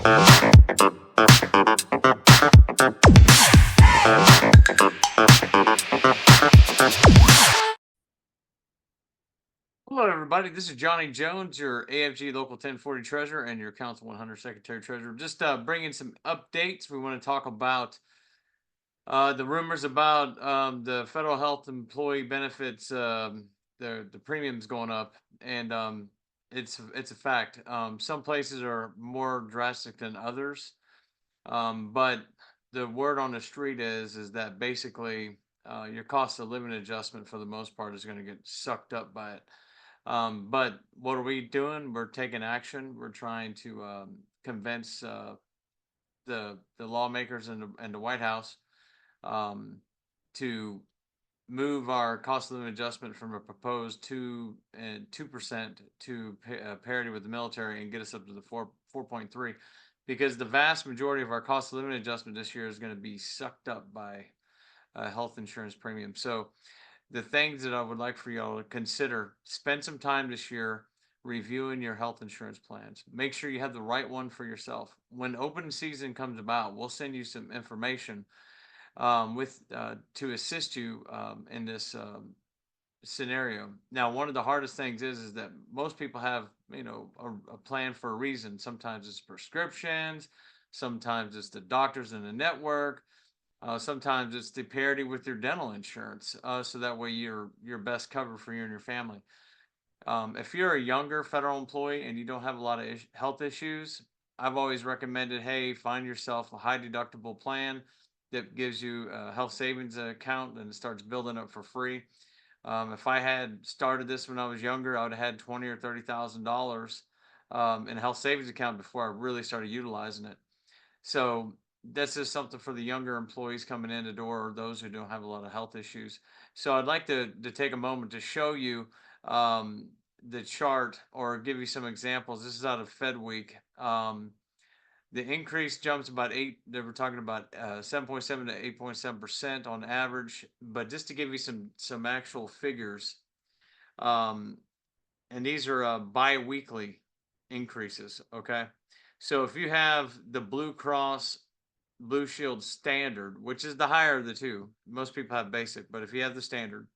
Hello, everybody. This is Johnny Jones, your AFG Local 1040 Treasurer and your Council 100 Secretary Treasurer. Just bringing some updates. We want to talk about the rumors about the federal health employee benefits, the premiums going up, and it's a fact. Some places are more drastic than others, but the word on the street is that basically your cost of living adjustment for the most part is going to get sucked up by it. But what are we doing? We're taking action. We're trying to convince the lawmakers and the White House um, to move our cost of living adjustment from a proposed 2% to parity with the military and get us up to the 4.3, because the vast majority of our cost of living adjustment this year is going to be sucked up by health insurance premium. So the things that I would like for y'all to consider: spend some time this year reviewing your health insurance plans. Make sure you have the right one for yourself. When open season comes about, we'll send you some information with to assist you in this scenario. Now, one of the hardest things is that most people have, a plan for a reason. Sometimes it's prescriptions, sometimes it's the doctors in the network, sometimes it's the parity with your dental insurance, so that way you're best covered for you and your family. If you're a younger federal employee and you don't have a lot of health issues, I've always recommended, hey, find yourself a high deductible plan that gives you a health savings account and it starts building up for free. If I had started this when I was younger, I would have had $20,000 or $30,000 in a health savings account before I really started utilizing it. So that's just something for the younger employees coming in the door, or those who don't have a lot of health issues. So I'd like to take a moment to show you the chart or give you some examples. This is out of Fed Week. The increase jumps about eight. They were talking about 7.7 to 8.7% on average. But just to give you some actual figures, um, and these are bi-weekly increases. Okay, so if you have the Blue Cross Blue Shield Standard, which is the higher of the two, most people have basic, but if you have the standard,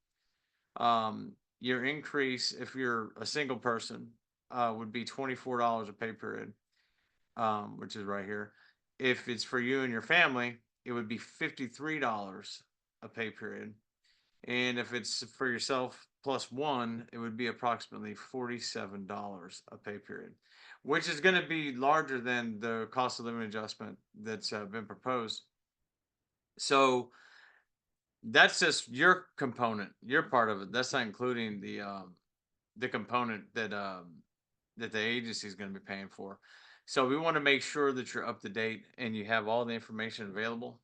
your increase, if you're a single person, would be $24 a pay period, which is right here. If it's for you and your family, it would be $53 a pay period. And if it's for yourself plus one, it would be approximately $47 a pay period, which is going to be larger than the cost of living adjustment that's been proposed. So that's just your component, your part of it. That's not including the component that the agency is going to be paying for. So we want to make sure that you're up to date and you have all the information available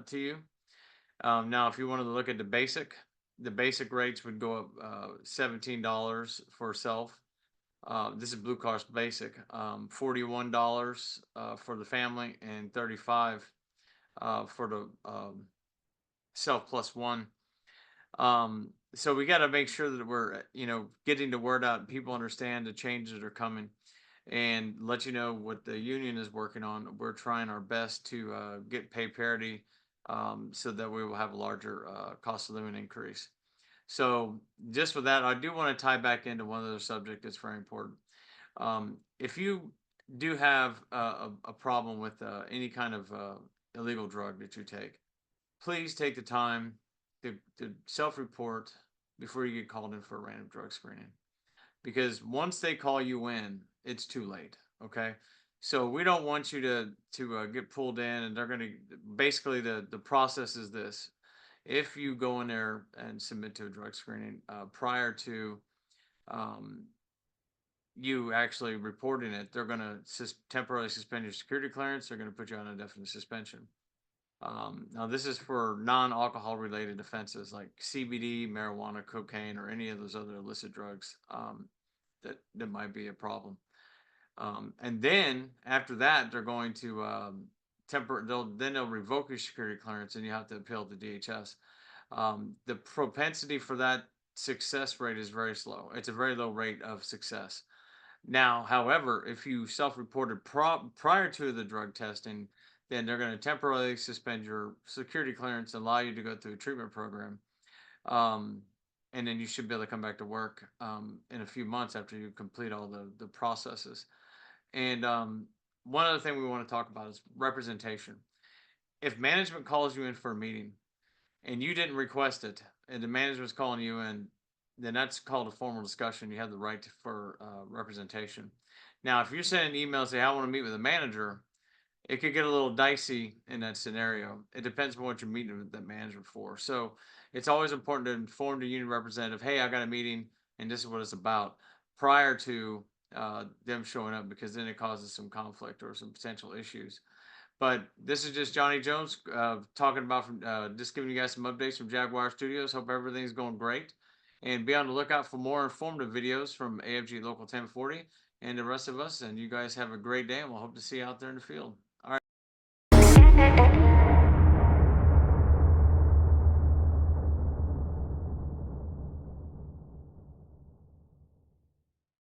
to you. Now, if you wanted to look at the basic rates would go up $17 for self. This is Blue Cross Basic. $41 for the family and 35 for the self plus one. So we got to make sure that we're getting the word out and people understand the changes that are coming, and let you know what the union is working on. We're trying our best to get pay parity, so that we will have a larger cost of living increase. So just with that, I do want to tie back into one other subject that's very important. If you do have a problem with any kind of illegal drug that you take, please take the time to self-report before you get called in for a random drug screening, because once they call you in, it's too late. Okay, so we don't want you to get pulled in, and they're going to basically the process is this: if you go in there and submit to a drug screening prior to um, you actually reporting it, they're going to temporarily suspend your security clearance. They're going to put you on a indefinite suspension. Now, this is for non-alcohol related offenses like CBD, marijuana, cocaine, or any of those other illicit drugs that might be a problem. And then after that, they're going to they'll revoke your security clearance, and you have to appeal to DHS. The propensity for that success rate is very slow. It's a very low rate of success. Now, however, if you self-reported prior to the drug testing, then they're going to temporarily suspend your security clearance and allow you to go through a treatment program. Um, and then you should be able to come back to work in a few months after you complete all the processes. And one other thing we want to talk about is representation. If management calls you in for a meeting and you didn't request it, and the management's calling you in, then that's called a formal discussion. You have the right for representation. Now, if you're sending emails saying, I want to meet with a manager, it could get a little dicey in that scenario. It depends on what you're meeting with that manager for. So it's always important to inform the union representative, hey, I got a meeting and this is what it's about prior to them showing up, because then it causes some conflict or some potential issues. But this is just Johnny Jones talking about just giving you guys some updates from Jaguar Studios. Hope everything's going great. And be on the lookout for more informative videos from AFG Local 1040 and the rest of us. And you guys have a great day, and we'll hope to see you out there in the field.